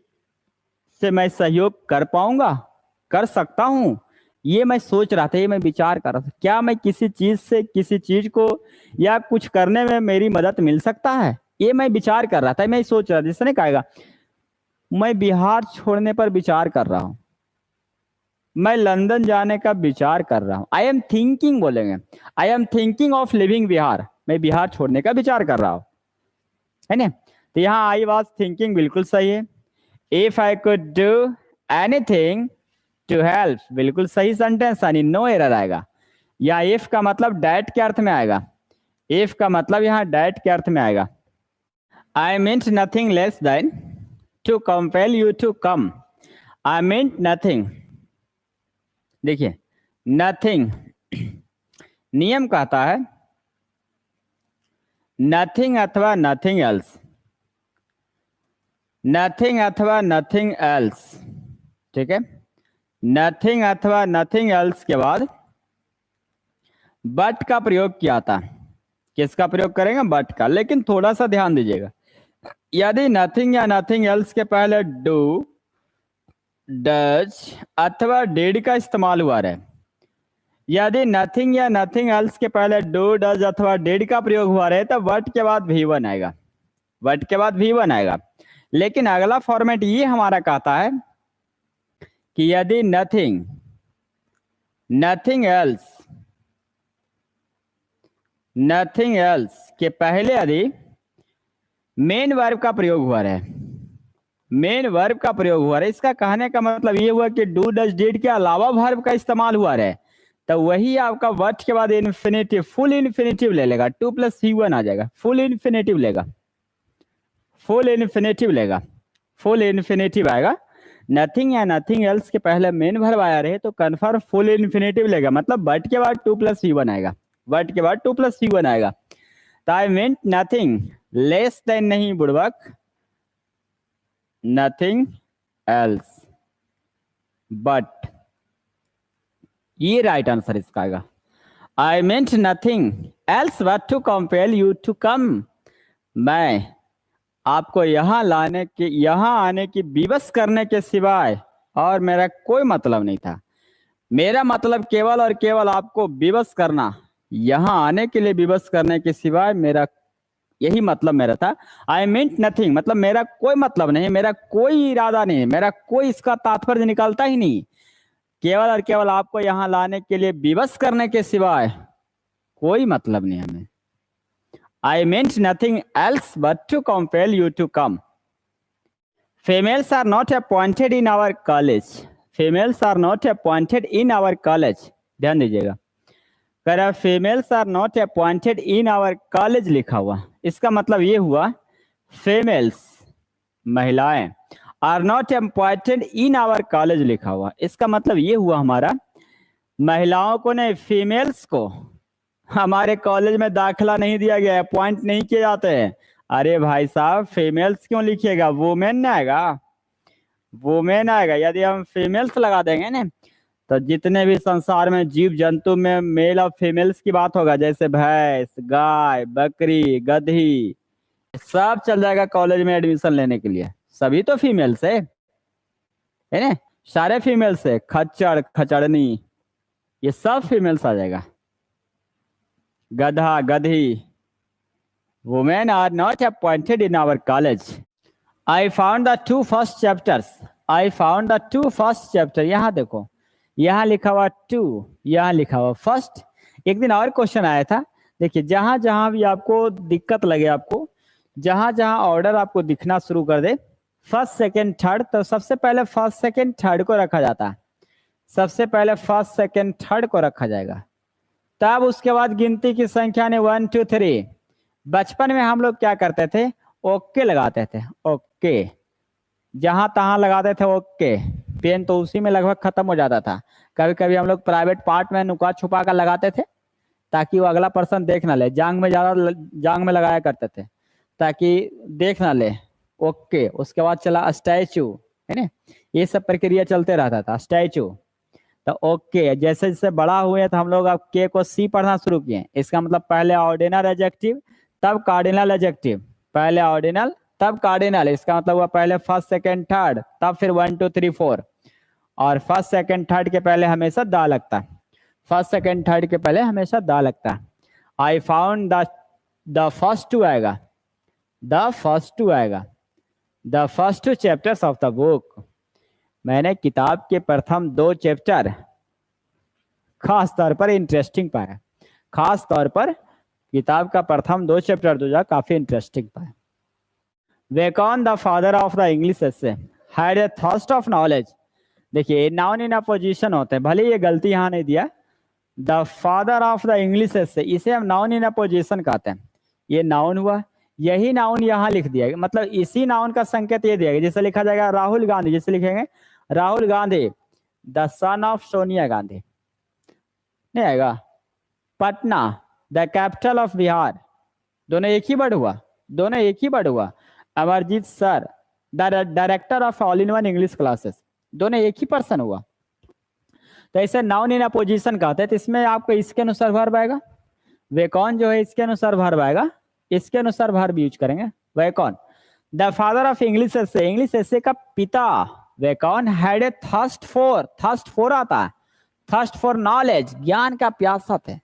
से मैं सहयोग कर पाऊंगा, कर सकता हूं। ये मैं सोच रहा था, ये मैं विचार कर रहा था, क्या मैं किसी चीज से, किसी चीज को या कुछ करने में मेरी मदद मिल सकता है, ये मैं विचार कर रहा था, मैं सोच रहा था। जिसने कहेगा मैं बिहार छोड़ने पर विचार कर रहा हूं, मैं लंदन जाने का विचार कर रहा हूं, आई एम थिंकिंग बोलेंगे, I am thinking of living Bihar, मैं बिहार छोड़ने का विचार कर रहा हूं, है ना। तो यहाँ आई वॉज थिंकिंग बिल्कुल सही है। If I could do anything to help, बिल्कुल सही सेंटेंस यानी नो एरर आएगा। या इफ का मतलब डैट के अर्थ में आएगा, इफ का मतलब यहाँ डैट के अर्थ में आएगा। I meant nothing less than to compel you to come. I meant nothing, देखिए नथिंग नियम कहता है नथिंग अथवा नथिंग एल्स, नथिंग अथवा नथिंग एल्स, ठीक है। नथिंग अथवा नथिंग एल्स के बाद बट का प्रयोग किया था। किसका प्रयोग करेंगे? बट का। लेकिन थोड़ा सा ध्यान दीजिएगा, यदि नथिंग या नथिंग एल्स के पहले डू, डज अथवा डिड का इस्तेमाल हुआ रहे, यदि नथिंग या नथिंग एल्स के पहले डू, डज अथवा डिड का प्रयोग हुआ रहे तो वर्ड के बाद V1 आएगा, वर्ड के बाद V1 आएगा। लेकिन अगला फॉर्मेट ये हमारा कहता है कि यदि nothing, nothing else, nothing else के पहले यदि मेन वर्ब का प्रयोग हुआ रहे, मेन वर्ब का प्रयोग हुआ रहे, इसका कहने का मतलब ये हुआ कि डू, डज, डिड के अलावा वर्ब का इस्तेमाल हुआ रहे, तो वही आपका वर्ड के बाद इन्फिनेटिव, फुल इन्फिनेटिव ले लेगा, 2 + V1 आ जाएगा, फुल इन्फिनेटिव लेगा, फुल इन्फिनेटिव लेगा, फुल इन्फिनेटिव आएगा। नथिंग या नथिंग एल्स के पहले मेन वर्ब आया रहे तो कन्फर्म फुल इन्फिनेटिव लेगा, मतलब वर्ड के बाद 2 + V1 आएगा, वर्ड के बाद 2 + V1 आएगा। तो I meant nothing less than नहीं बुड़बक, नथिंग एल्स, बट ये राइट आंसर इसका आएगा। I meant nothing else but to compel you to come, मैं आपको यहाँ लाने के, यहाँ आने की विवश करने के सिवाय और मेरा कोई मतलब नहीं था। मेरा मतलब केवल और केवल आपको विवश करना, यहाँ आने के लिए विवश करने के सिवाय मेरा यही मतलब मेरा था। आई मींट नथिंग मतलब मेरा कोई मतलब नहीं, मेरा कोई इरादा नहीं, मेरा कोई इसका तात्पर्य निकलता ही नहीं, केवल और केवल आपको यहाँ लाने के लिए विवश करने के सिवाय कोई मतलब नहीं हमें। I meant nothing else but to compel you to come. Females are not appointed in our college. Females are not appointed in our college. ध्यान दीजिएगा, करा females are not appointed in our college लिखा हुआ, इसका मतलब ये हुआ females महिलाएं are not appointed in our college लिखा हुआ, इसका मतलब ये हुआ हमारा महिलाओं को नहीं, फीमेल्स को हमारे कॉलेज में दाखिला नहीं दिया गया, अपॉइंट नहीं किए जाते हैं। अरे भाई साहब फीमेल्स क्यों लिखिएगा, वुमेन ना आएगा, वुमेन आएगा। यदि हम फीमेल्स लगा देंगे ना तो जितने भी संसार में जीव जंतु में मेल और फीमेल्स की बात होगा, जैसे भैंस, गाय, बकरी, गधी, सब चल जाएगा कॉलेज में एडमिशन लेने के लिए, सभी तो फीमेल्स है ना, सारे फीमेल्स है, खच्चर, खचड़नी, ये सब फीमेल्स आ जाएगा। गधा, गधी, women are not appointed in our college. I found the 2 first chapters. I found the 2 first chapter. यहाँ देखो, यहाँ लिखा हुआ 2, यहाँ लिखा हुआ फर्स्ट। एक दिन और क्वेश्चन आया था, देखिए जहां जहां भी आपको दिक्कत लगे, आपको जहां जहां ऑर्डर आपको दिखना शुरू कर दे, फर्स्ट, सेकंड, थर्ड, तो सबसे पहले फर्स्ट, सेकंड, थर्ड को रखा जाता है, सबसे पहले फर्स्ट, सेकंड, थर्ड को रखा जाएगा, तब उसके बाद गिनती की संख्या ने 1 2 3। बचपन में हम लोग क्या करते थे, ओके लगाते थे, ओके जहां तहां लगाते थे, ओके पेन तो उसी में लगभग खत्म हो जाता था। कभी कभी हम लोग प्राइवेट पार्ट में नुका छुपा कर लगाते थे ताकि वो अगला पर्सन देख ना ले, जांग में ज्यादा जांग में लगाया करते थे ताकि देख ना ले, ओके। उसके बाद चला स्टैचू, है ना, ये सब प्रक्रिया चलते रहता था, स्टैचू तो ओके। जैसे जैसे बड़ा हुए तो हम लोग अब के को सी पढ़ना शुरू किए, इसका मतलब पहले ऑर्डिनल एडजेक्टिव तब कार्डिनल एडजेक्टिव, पहले ऑर्डिनल तब कार्डिनल, इसका मतलब हुआ पहले फर्स्ट, सेकंड, थर्ड, तब फिर 1 2 3 4, और फर्स्ट, सेकंड, थर्ड के पहले हमेशा दा लगता है, फर्स्ट, सेकंड, थर्ड के पहले हमेशा दा लगता है। आई फाउंड द फर्स्ट 2 आएगा, द फर्स्ट 2 आएगा, the first 2 chapters of the book, मैंने किताब के प्रथम 2 चैप्टर खास तौर पर इंटरेस्टिंग पाया, खास तौर पर किताब का प्रथम 2 चैप्टर जो काफी इंटरेस्टिंग पाया। Bacon, the father of the English essay, had a thirst of knowledge देखिए नाउन इन अपोजिशन होते हैं, भले ये गलती यहाँ नहीं दिया, the father of the English essay, इसे हम नाउन इन अपोजिशन कहते हैं। ये नाउन हुआ, यही नाउन यहाँ लिख दिया गया, मतलब इसी नाउन का संकेत ये दिया गया। जैसे लिखा जाएगा राहुल गांधी, जैसे लिखेंगे Rahul Gandhi the son of Sonia Gandhi, नहीं आएगा। Patna the capital of Bihar, दोनों एक ही वर्ड हुआ, दोनों एक ही वर्ड हुआ। Amarjeet sir the director of all in one English classes, दोनों एक ही पर्सन हुआ। तो ऐसे नाउन इन अपोजिशन कहते हैं। तो इसमें आपको इसके अनुसार वर्ब आएगा, वे कौन जो है इसके अनुसार वर्ब आएगा, इसके अनुसार वर्ब यूज करेंगे। वे कौन the father of English essay, English essay का पिता वे कौन had a thirst for, thirst for आता है, थर्स्ट फॉर नॉलेज, ज्ञान का प्यासा थे,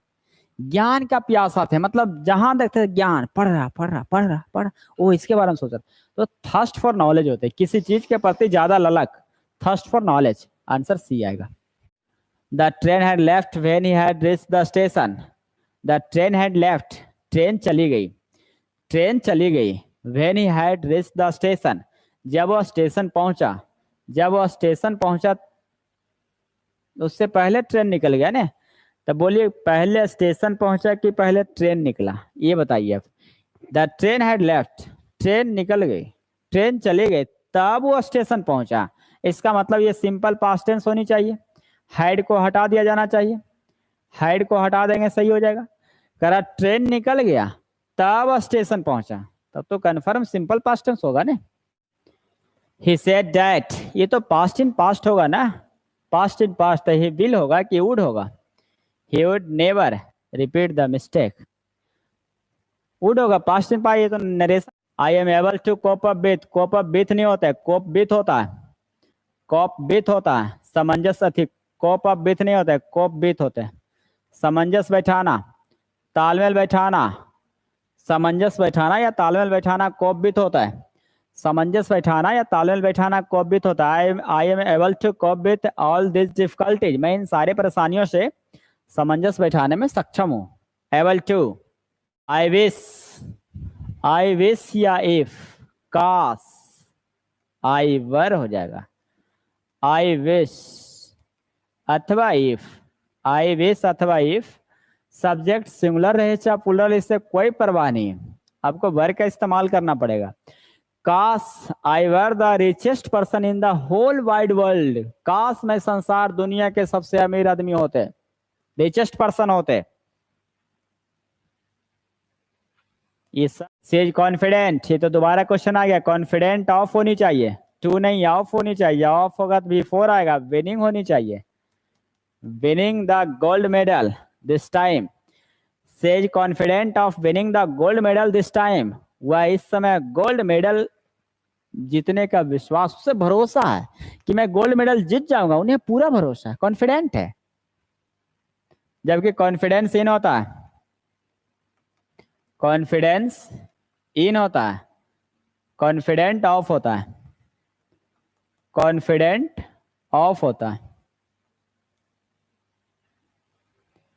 ज्ञान का प्यासा थे, मतलब जहां देखते ज्ञान पढ़ रहा पढ़ रहा पढ़ रहा पढ़, वो इसके बारे में सोच रहा। तो थर्स्ट फॉर नॉलेज होते किसी चीज के प्रति ज्यादा ललक, thirst for knowledge, answer C आएगा। The train had left when he had reached the station, the train had left, train चली गई, ट्रेन चली गई, when he had reached the station, जब वह स्टेशन पहुंचा, जब वह स्टेशन पहुंचा उससे पहले ट्रेन निकल गया ना। तब बोलिए पहले स्टेशन पहुंचा कि पहले ट्रेन निकला, ये बताइए आप। The train had left, train निकल गई, ट्रेन चले गए, तब वो स्टेशन पहुंचा। इसका मतलब ये सिंपल पास्ट टेंस होनी चाहिए, हैड को हटा दिया जाना चाहिए, हैड को हटा देंगे सही हो जाएगा। करा ट्रेन निकल गया तब स्टेशन पहुंचा, तब तो कन्फर्म सिंपल पास्ट टेंस होगा ना। ही सेड दैट, ये तो पास्ट इन पास्ट होगा ना, past in past, he will होगा कि वुड होगा, he would never repeat the mistake, would होगा पास्ट इन पास्ट, ये तो narration. I am able to cope up with, cope up with नहीं होता है, cope with होता है, cope with होता है, सामंजस्य अधिक, cope up with नहीं होता है, cope with होता है। सामंजस्य बैठाना, तालमेल बैठाना, सामंजस्य बैठाना या तालमेल बैठाना cope with होता है, सामंजस्य बैठाना या तालमेल बैठाना cope with होता है। I am able to cope with all these difficulties, मैं इन सारे परेशानियों से सामंजस्य बैठाने में सक्षम हूं। एबल टू, आई विश या इफ, काश, आई वर हो जाएगा, आई विश अथवा इफ, आई विश अथवा इफ, सब्जेक्ट सिंगुलर रहे चाहे प्लूरल, इससे कोई परवाह नहीं है, आपको वर का इस्तेमाल करना पड़ेगा। काश I were the richest person in the whole wide world, काश मैं संसार दुनिया के सबसे अमीर आदमी होते, रिचेस्ट पर्सन होते। ये सेज कॉन्फिडेंट, ये तो दोबारा क्वेश्चन आ गया, कॉन्फिडेंट ऑफ होनी चाहिए, टू नहीं ऑफ होनी चाहिए, ऑफ होगा तो बिफोर आएगा, विनिंग होनी चाहिए, winning the gold medal this time, says confident of winning the gold medal this time, वह इस समय गोल्ड मेडल जीतने का विश्वास, उससे भरोसा है कि मैं गोल्ड मेडल जीत जाऊंगा, उन्हें पूरा भरोसा है, कॉन्फिडेंट है। जबकि कॉन्फिडेंस इन होता है, कॉन्फिडेंस इन होता है, कॉन्फिडेंट ऑफ होता है, कॉन्फिडेंट ऑफ होता है।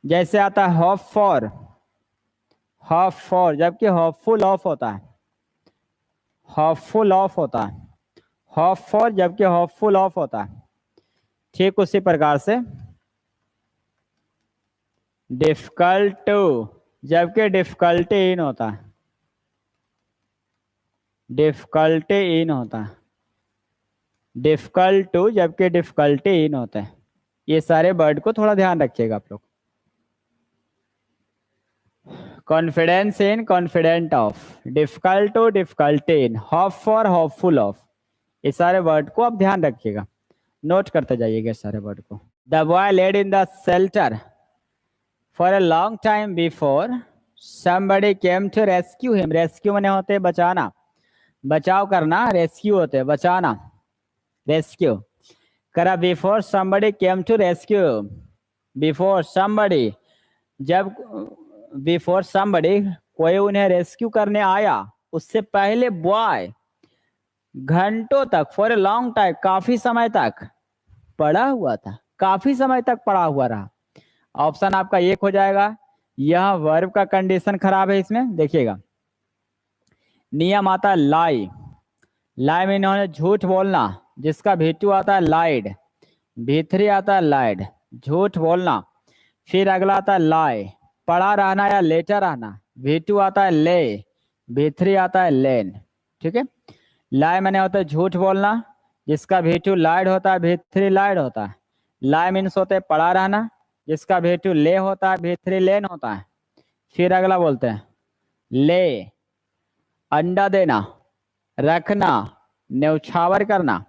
जैसे आता है होप फॉर, होप फॉर, जबकि होपफुल ऑफ होता है, होपफुल ऑफ होता है, होप फॉर जबकि होपफुल ऑफ होता है। ठीक उसी प्रकार से डिफिकल्ट टू, जबकि डिफिकल्टी इन होता है, डिफिकल्टी इन होता है, डिफिकल्ट टू जबकि डिफिकल्टी इन होता है। ये सारे वर्ड को थोड़ा ध्यान रखिएगा आप लोग। Confidence in, confident of, difficult to, difficulty in, hope for, hopeful of, ये सारे वर्ड को आप ध्यान रखिएगा, नोट करते जाइएगा सारे वर्ड को। The boy laid in the shelter for a long time before somebody came to rescue him, rescue मने होते हैं बचाना, बचाव करना, रेस्क्यू होते हैं बचाना, रेस्क्यू करा। Before somebody came to rescue, before somebody, जब बिफोर somebody कोई उन्हें रेस्क्यू करने आया, उससे पहले बॉय घंटों तक, फॉर ए लॉन्ग टाइम, काफी समय तक पड़ा हुआ था, काफी समय तक पड़ा हुआ रहा। ऑप्शन आपका एक हो जाएगा। यह वर्ब का कंडीशन खराब है इसमें, देखिएगा नियम आता है लाई, लाई में इन्होंने झूठ बोलना, जिसका भेटू आता है लाइड, V3 आता है लाइड, झूठ बोलना। फिर अगला आता है लाई, पड़ा रहना या लेटा रहना। V2 आता है ले, V3 आता है लेन। ठीक है, लाई मैंने होता है झूठ बोलना, जिसका V2 लाइड होता है, V3 लाइड होता है। लाई मीन्स होते है पड़ा रहना, जिसका V2 ले होता है, V3 लेन होता है। फिर अगला बोलते हैं ले, अंडा देना, रखना, न्यौछावर करना,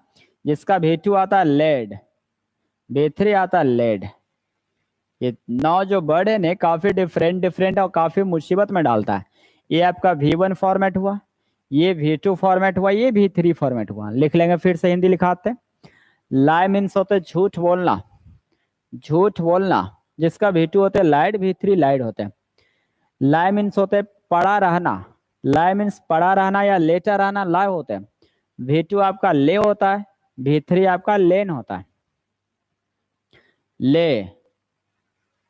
जिसका V2 आता है लेड, V3 आता है लेड। ये 9 जो वर्ड है ने काफी डिफरेंट और काफी मुसीबत में डालता है। ये आपका V1 फॉर्मेट हुआ, ये V2 फॉर्मेट हुआ, ये V3 फॉर्मेट हुआ। लिख लेंगे फिर से, हिंदी लिखाते हैं। लाई मीन्स होते है झूठ बोलना, झूठ बोलना, जिसका V2 होते हैं लाइड, V3 लाइड होते हैं। लाई मीन्स होते हैं पड़ा रहना, लाई मीन्स पड़ा रहना या लेटा रहना, लाई होते हैं। V2 आपका ले होता है, V3 आपका लेन होता है। ले,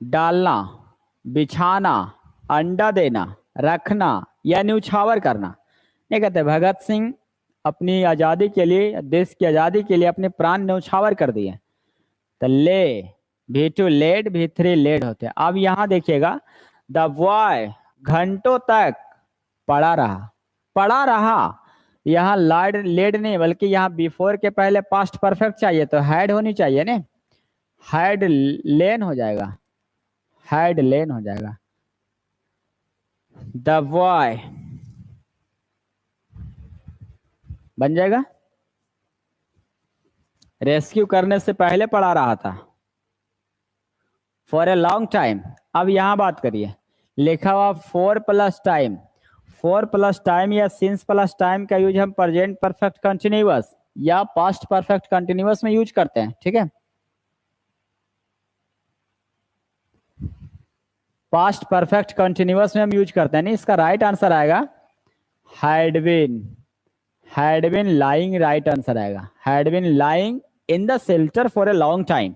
डालना, बिछाना, अंडा देना, रखना या न्यौछावर करना। ये कहते हैं भगत सिंह अपनी आज़ादी के लिए, देश की आज़ादी के लिए अपने प्राण न्यौछावर कर दिए। तो ले, V2 लेड, V3 लेड होते हैं। अब यहाँ देखिएगा, द बॉय घंटों तक पड़ा रहा, पड़ा रहा। यहाँ लाइड लेड नहीं, बल्कि यहाँ बिफोर के पहले पास्ट परफेक्ट चाहिए, तो हैड होनी चाहिए ना, हैड लेन हो जाएगा, हैड लेन हो जाएगा। द बॉय बन जाएगा, रेस्क्यू करने से पहले पड़ा रहा था, फॉर ए लॉन्ग टाइम। अब यहां बात करिए, लिखा हुआ for plus time, for plus time या सिंस प्लस टाइम का यूज हम प्रेजेंट परफेक्ट कंटिन्यूअस या पास्ट परफेक्ट कंटिन्यूअस में यूज करते हैं। ठीक है, पास्ट परफेक्ट कंटिन्यूअस में हम यूज करते हैं। नहीं, इसका राइट आंसर आएगा had been lying, right answer आएगा had been lying in the shelter for a long time.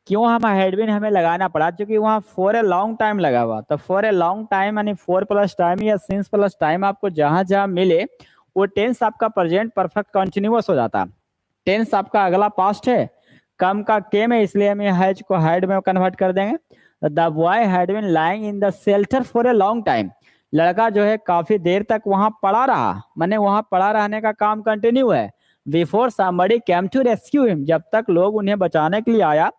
क्यों हम हैड बीन हमें लगाना पड़ा, क्योंकि वहां फॉर ए लॉन्ग टाइम लगा हुआ। तो फॉर ए लॉन्ग टाइम यानी फॉर प्लस टाइम या सिंस प्लस टाइम आपको जहां जहां मिले वो टेंस आपका प्रेजेंट परफेक्ट कंटिन्यूअस हो जाता। टेंस आपका अगला पास्ट है, कम का केम है, इसलिए हम हैज को हैड में कन्वर्ट कर देंगे। The boy had been lying in the shelter for a long time. लड़का जो है काफी देर तक वहां पड़ा रहा, माने वहां पड़ा रहने का काम कंटिन्यू है। Before somebody came to rescue him, जब तक लोग उन्हें बचाने के लिए आया,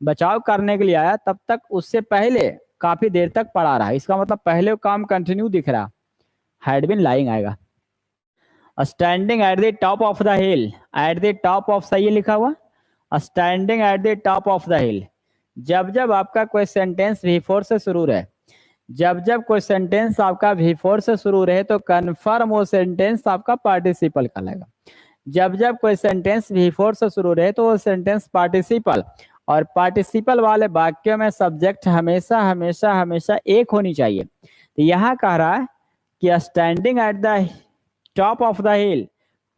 बचाव करने के लिए आया, तब तक उससे पहले काफी देर तक पड़ा रहा। इसका मतलब पहले काम कंटिन्यू दिख रहा, हैड बीन लाइंग आएगा। Standing at the top of the hill, eight the top of, सही लिखा हुआ, standing at the top of the हिल। जब जब आपका कोई सेंटेंस V4 से शुरू रहे, जब जब कोई सेंटेंस आपका V4 से शुरू रहे तो कन्फर्म वो सेंटेंस आपका पार्टिसिपल कहलाएगा। जब जब कोई सेंटेंस V4 से शुरू रहे तो वो सेंटेंस पार्टिसिपल, और पार्टिसिपल वाले वाक्यों में सब्जेक्ट हमेशा हमेशा हमेशा एक होनी चाहिए। तो यहाँ कह रहा है कि standing at the top of the हिल,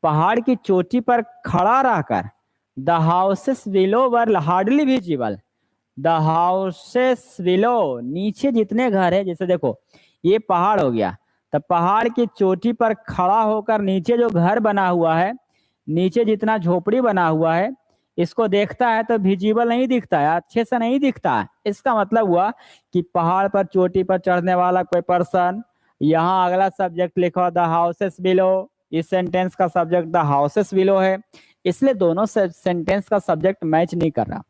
पहाड़ की चोटी पर खड़ा रहकर, the houses below were hardly visible, the houses below, नीचे जितने घर है, जैसे देखो ये पहाड़ हो गया, तो पहाड़ की चोटी पर खड़ा होकर नीचे जो घर बना हुआ है, नीचे जितना झोपड़ी बना हुआ है, इसको देखता है तो विजिबल नहीं दिखता है, अच्छे से नहीं दिखता है। इसका मतलब हुआ कि पहाड़ पर चोटी पर चढ़ने वाला कोई पर्सन। यहाँ अगला सब्जेक्ट लिखा द हाउसेस बिलो, इस सेंटेंस का सब्जेक्ट द हाउसेस बिलो है, इसलिए दोनों सेंटेंस का सब्जेक्ट मैच नहीं कर रहा।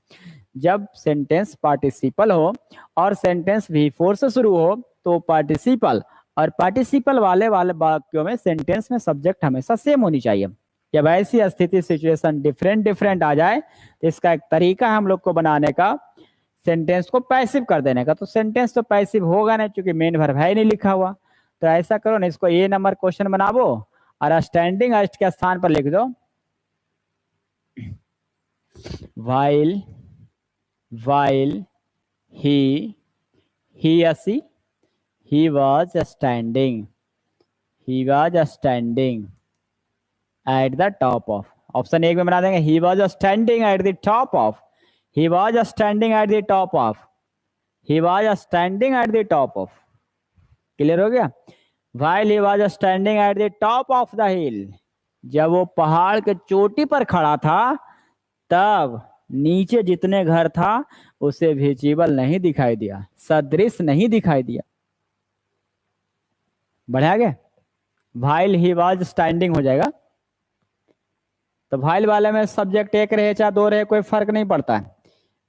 जब सेंटेंस पार्टिसिपल हो और सेंटेंस V4 से शुरू हो तो पार्टिसिपल, और पार्टिसिपल वाले वाक्यों में सेंटेंस में सब्जेक्ट हमेशा सेम होनी चाहिए। जब ऐसी स्थिति सिचुएशन डिफरेंट आ जाए तो इसका एक तरीका है हम लोग को बनाने का, सेंटेंस को पैसिव कर देने का। तो सेंटेंस तो पैसिव होगा नहीं क्योंकि मेन वर्ब है नहीं लिखा हुआ। तो ऐसा करो ना, इसको A नंबर क्वेश्चन बनाओ और स्टैंडिंग अर्स्ट के स्थान पर लिख दो while he or he was standing at the top of, option एक में बना देंगे he was standing at the top of, he was standing at the top of, he was standing at the top of, clear हो गया। while he was standing at the top of the hill, जब वो पहाड़ के चोटी पर खड़ा था तब नीचे जितने घर था उसे विजिबल नहीं दिखाई दिया, सदृश नहीं दिखाई दिया। बढ़िया आगे, वाइल ही वाज स्टैंडिंग हो जाएगा। तो वाइल वाले में सब्जेक्ट एक रहे चाहे दो रहे कोई फर्क नहीं पड़ता है।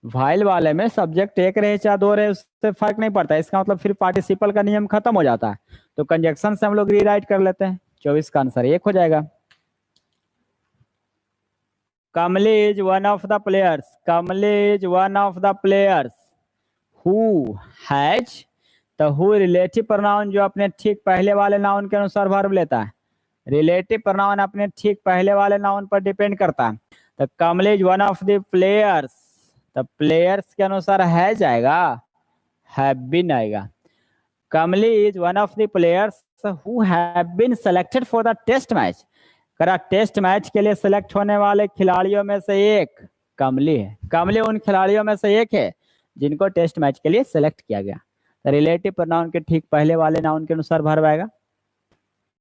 वाइल वाले में सब्जेक्ट एक रहे चाहे दो रहे उससे फर्क नहीं पड़ता है। इसका मतलब फिर पार्टिसिपल का नियम खत्म हो जाता है। तो कंजक्शन से हम लोग रीराइट कर लेते हैं। 24 का आंसर 1 हो जाएगा। Kamli is one of the players, Kamli is one of the players who has, तो हु रिलेटिव प्रोनाउन जो अपने ठीक पहले वाले नाउन के अनुसार वर्ब लेता है। रिलेटिव प्रोनाउन अपने ठीक पहले वाले नाउन पर डिपेंड करता है। तो Kamli is one of the players, तो प्लेयर्स के अनुसार है जाएगा, हैव बीन आएगा। Kamli is one of the players who have been selected for the test match. करा टेस्ट मैच के लिए सिलेक्ट होने वाले खिलाड़ियों में से एक कमली है। कमली उन खिलाड़ियों में से एक है जिनको टेस्ट मैच के लिए सिलेक्ट किया गया। रिलेटिव प्रोनाउन के ठीक पहले वाले नाउन के अनुसार वर्ब आएगा।